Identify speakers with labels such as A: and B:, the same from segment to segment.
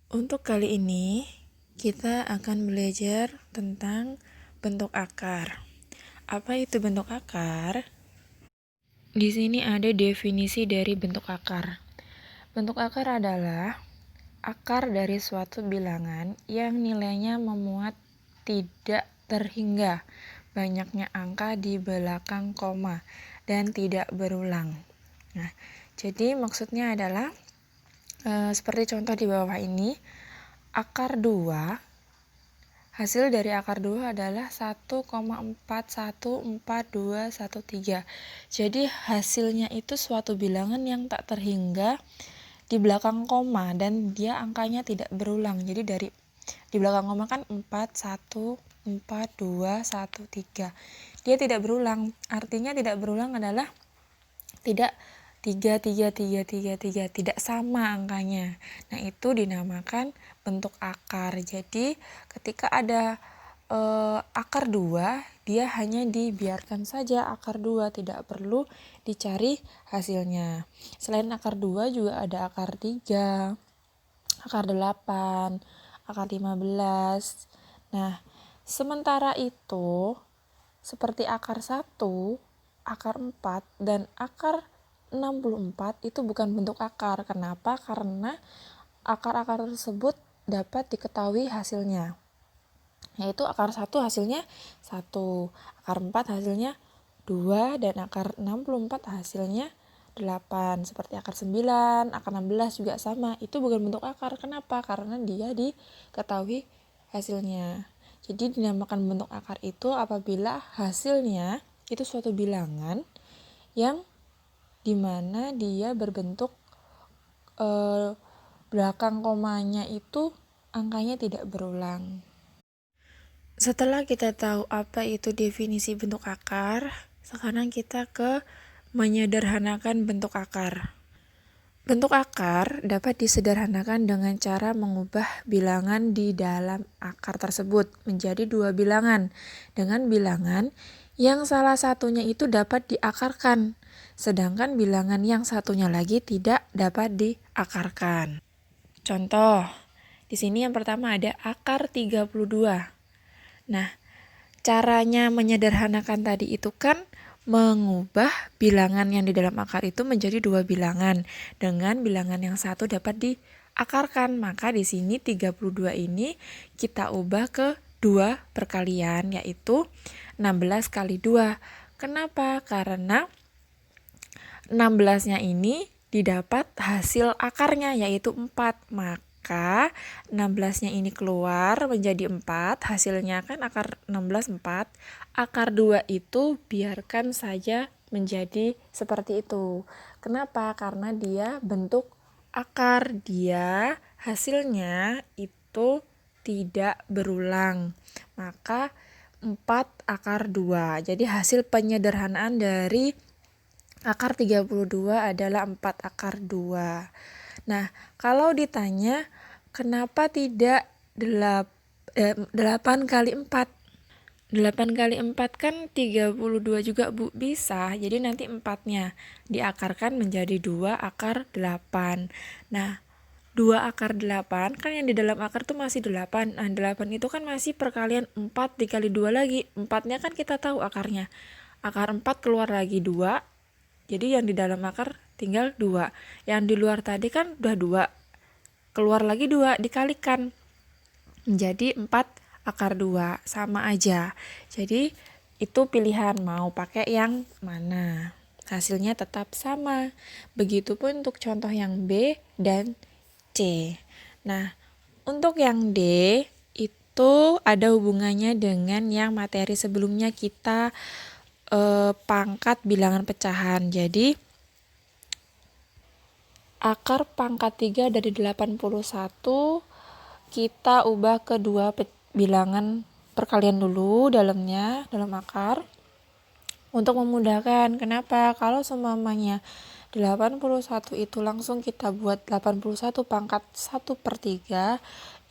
A: Untuk kali ini, kita akan belajar tentang bentuk akar. Apa itu bentuk akar? Di sini ada definisi dari bentuk akar. Bentuk akar adalah akar dari suatu bilangan yang nilainya memuat tidak terhingga banyaknya angka di belakang koma dan tidak berulang. Nah, jadi maksudnya adalah seperti contoh di bawah ini, akar 2, hasil dari akar 2 adalah 1,4142113. Jadi hasilnya itu suatu bilangan yang tak terhingga di belakang koma dan dia angkanya tidak berulang. Jadi di belakang koma kan 4, 1, 4, 2, 1, 3. Dia tidak berulang. Artinya tidak berulang adalah tidak 3, 3, 3, 3, 3, tidak sama angkanya. Nah, itu dinamakan bentuk akar. Jadi, ketika ada akar 2, dia hanya dibiarkan saja akar 2, tidak perlu dicari hasilnya. Selain akar 2 juga ada akar 3, akar 8, akar 15. Nah, sementara itu, seperti akar 1, akar 4, dan akar 64 itu bukan bentuk akar. Kenapa? Karena akar-akar tersebut dapat diketahui hasilnya. Yaitu akar 1 hasilnya 1, akar 4 hasilnya 2, dan akar 64 hasilnya 8. Seperti akar 9, akar 16 juga sama. Itu bukan bentuk akar. Kenapa? Karena dia diketahui hasilnya. Jadi dinamakan bentuk akar itu apabila hasilnya itu suatu bilangan yang dimana dia berbentuk belakang komanya itu angkanya tidak berulang. Setelah kita tahu apa itu definisi bentuk akar, sekarang kita ke menyederhanakan bentuk akar. Bentuk akar dapat disederhanakan dengan cara mengubah bilangan di dalam akar tersebut menjadi dua bilangan, dengan bilangan yang salah satunya itu dapat diakarkan, sedangkan bilangan yang satunya lagi tidak dapat diakarkan. Contoh, di sini yang pertama ada akar 32. Nah, caranya menyederhanakan tadi itu kan mengubah bilangan yang di dalam akar itu menjadi dua bilangan dengan bilangan yang satu dapat diakarkan. Maka di sini 32 ini kita ubah ke dua perkalian, yaitu 16 kali 2. Kenapa? Karena 16-nya ini didapat hasil akarnya yaitu 4. Maka 16-nya ini keluar menjadi 4, hasilnya kan akar 16 4. Akar 2 itu biarkan saja menjadi seperti itu. Kenapa? Karena dia bentuk akar, dia hasilnya itu tidak berulang. Maka 4 akar 2. Jadi hasil penyederhanaan dari akar 32 adalah 4 akar 2. Nah, kalau ditanya kenapa tidak 8 kali 4? 8 kali 4 kan 32 juga, Bu. Bisa. Jadi nanti 4-nya diakarkan menjadi 2 akar 8. Nah, 2 akar 8 kan yang di dalam akar tuh masih 8. Nah, 8 itu kan masih perkalian 4 dikali 2 lagi. 4-nya kan kita tahu akarnya. Akar 4 keluar lagi 2. Jadi yang di dalam akar tinggal 2. Yang di luar tadi kan udah 2. Keluar lagi 2, dikalikan. Menjadi 4 akar 2. Sama aja. Jadi itu pilihan mau pakai yang mana. Hasilnya tetap sama. Begitupun untuk contoh yang B dan C. Nah, untuk yang D itu ada hubungannya dengan yang materi sebelumnya kita pangkat bilangan pecahan. Jadi akar pangkat 3 dari 81 kita ubah ke dua bilangan perkalian dulu dalam akar untuk memudahkan. Kenapa? Kalau seumpamanya 81 itu langsung kita buat 81 pangkat 1/3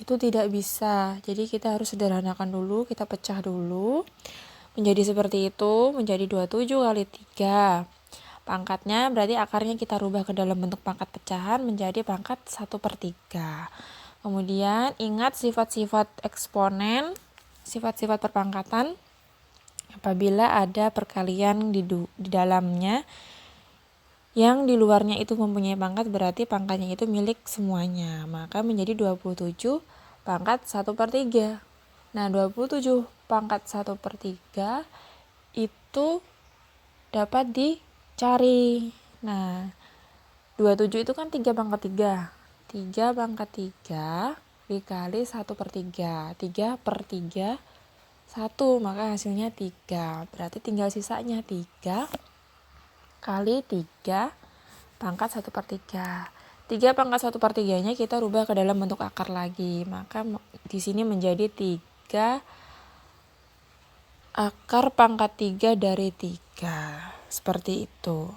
A: itu tidak bisa. Jadi kita harus sederhanakan dulu, kita pecah dulu. Menjadi seperti itu, menjadi 27 kali 3. Pangkatnya berarti akarnya kita rubah ke dalam bentuk pangkat pecahan menjadi pangkat 1/3. Kemudian ingat sifat-sifat eksponen, sifat-sifat perpangkatan. Apabila ada perkalian di dalamnya, yang di luarnya itu mempunyai pangkat, berarti pangkatnya itu milik semuanya. Maka menjadi 27 pangkat 1/3. Nah, 27 pangkat 1/3 itu dapat dicari. Nah, 27 itu kan 3/3. 3/3 dikali 1/3. 3/3 1, maka hasilnya 3. Berarti tinggal sisanya 3 kali 3 pangkat 1/3. 3 pangkat 1/3 nya kita rubah ke dalam bentuk akar lagi. Maka di sini menjadi 3 akar pangkat 3 dari 3. Seperti itu.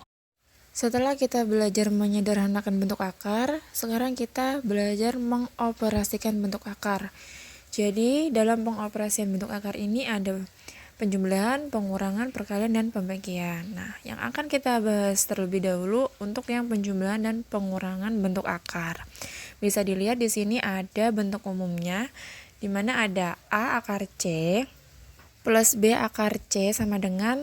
A: Setelah kita belajar menyederhanakan bentuk akar, sekarang kita belajar mengoperasikan bentuk akar. Jadi dalam pengoperasian bentuk akar ini ada penjumlahan, pengurangan, perkalian, dan pembagian. Nah, yang akan kita bahas terlebih dahulu untuk yang penjumlahan dan pengurangan bentuk akar. Bisa dilihat di sini ada bentuk umumnya, di mana ada A akar C plus B akar C sama dengan,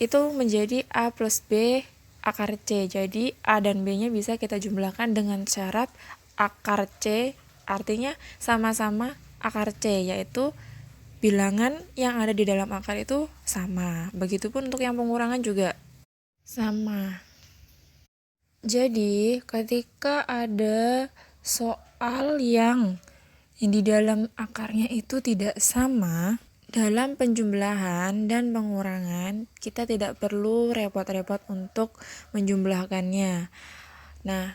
A: itu menjadi A plus B akar C. Jadi A dan B-nya bisa kita jumlahkan dengan syarat akar C, artinya sama-sama akar C, yaitu bilangan yang ada di dalam akar itu sama. Begitupun untuk yang pengurangan juga sama. Jadi ketika ada soal yang di dalam akarnya itu tidak sama, dalam penjumlahan dan pengurangan kita tidak perlu repot-repot untuk menjumlahkannya. Nah,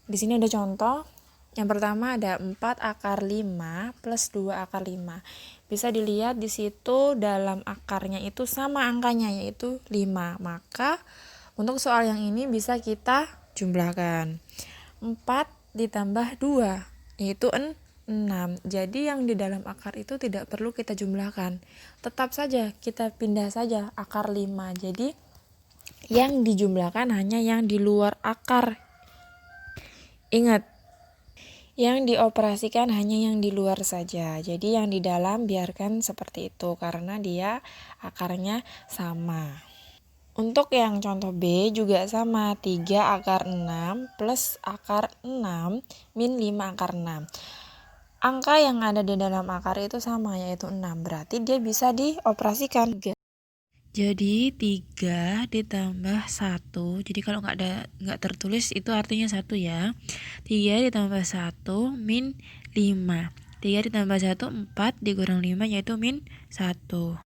A: di sini ada contoh. Yang pertama ada 4 akar 5 plus 2 akar 5. Bisa dilihat di situ dalam akarnya itu sama angkanya, yaitu 5. Maka untuk soal yang ini bisa kita jumlahkan. 4 ditambah 2 yaitu 6. Jadi yang di dalam akar itu tidak perlu kita jumlahkan. Tetap saja kita pindah saja akar 5. Jadi yang dijumlahkan hanya yang di luar akar. Ingat, yang dioperasikan hanya yang di luar saja. Jadi yang di dalam biarkan seperti itu karena dia akarnya sama. Untuk yang contoh B juga sama, 3 akar 6 plus akar 6 min 5 akar 6. Angka yang ada di dalam akar itu sama, yaitu 6. Berarti dia bisa dioperasikan. Jadi 3 ditambah 1. Jadi kalau nggak tertulis itu artinya 1 ya. 3 ditambah 1 min 5. 3 ditambah 1 4 dikurang 5 yaitu min 1.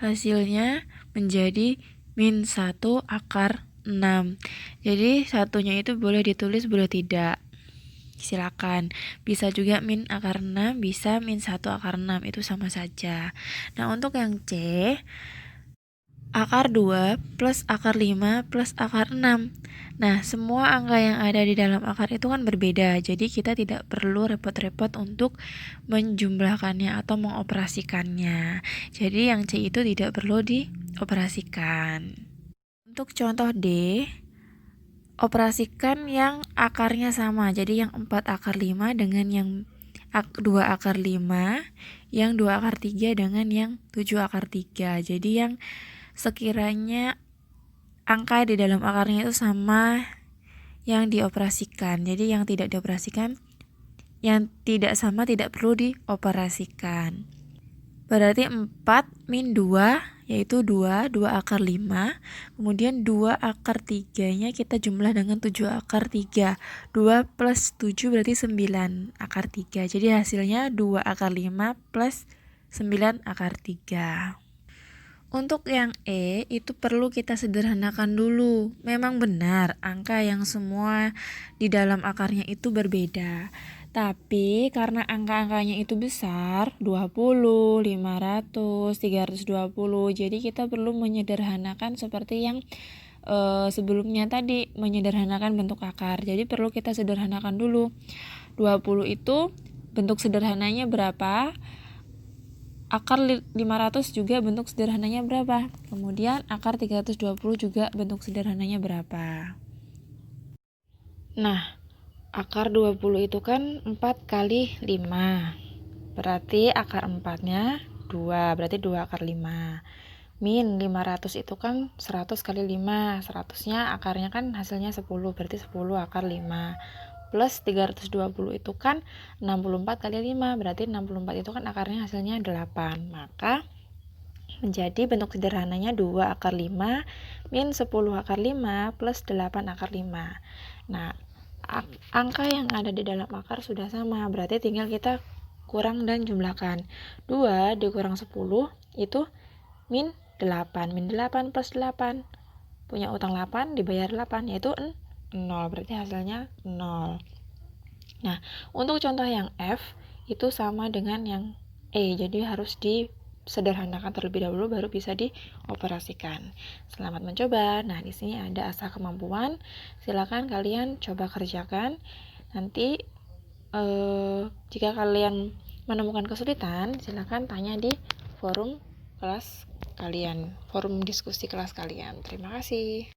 A: Hasilnya menjadi min 1 akar 6. Jadi satunya itu boleh ditulis boleh tidak. Silakan. Bisa juga min akar 6, bisa min 1 akar 6, itu sama saja. Nah, untuk yang C, akar 2 plus akar 5 plus akar 6. Nah, semua angka yang ada di dalam akar itu kan berbeda. Jadi kita tidak perlu repot-repot untuk menjumlahkannya atau mengoperasikannya. Jadi yang C itu tidak perlu dioperasikan. Untuk contoh D, operasikan yang akarnya sama. Jadi yang 4 akar 5 dengan yang 2 akar 5, yang 2 akar 3 dengan yang 7 akar 3. Jadi yang sekiranya angka di dalam akarnya itu sama yang dioperasikan. Jadi yang tidak dioperasikan, yang tidak sama tidak perlu dioperasikan. Berarti 4 min 2 yaitu 2 akar 5. Kemudian 2 akar 3-nya kita jumlah dengan 7 akar 3. 2 plus 7 berarti 9 akar 3. Jadi hasilnya 2 akar 5 plus 9 akar 3. Untuk yang E itu perlu kita sederhanakan dulu. Memang benar angka yang semua di dalam akarnya itu berbeda. Tapi karena angka-angkanya itu besar, 20, 500, 320, jadi kita perlu menyederhanakan seperti yang sebelumnya tadi, menyederhanakan bentuk akar. Jadi perlu kita sederhanakan dulu. 20 itu bentuk sederhananya berapa? Akar 500 juga bentuk sederhananya berapa? Kemudian akar 320 juga bentuk sederhananya berapa? Nah, akar 20 itu kan 4 kali 5. Berarti akar 4-nya 2, berarti 2 akar 5. Min 500 itu kan 100 kali 5. 100-nya akarnya kan hasilnya 10, berarti 10 akar 5. Plus 320 itu kan 64 kali 5, berarti 64 itu kan akarnya hasilnya 8. Maka menjadi bentuk sederhananya 2 akar 5 min 10 akar 5 plus 8 akar 5. Nah, angka yang ada di dalam akar sudah sama, berarti tinggal kita kurang dan jumlahkan. 2 dikurang 10 itu min 8. Min 8 plus 8. Punya utang 8 dibayar 8, yaitu 0. Berarti hasilnya 0. Nah, untuk contoh yang F itu sama dengan yang E. Jadi harus disederhanakan terlebih dahulu baru bisa dioperasikan. Selamat mencoba. Nah, di sini ada asal kemampuan. Silakan kalian coba kerjakan. Nanti jika kalian menemukan kesulitan, silakan tanya di forum kelas kalian, forum diskusi kelas kalian. Terima kasih.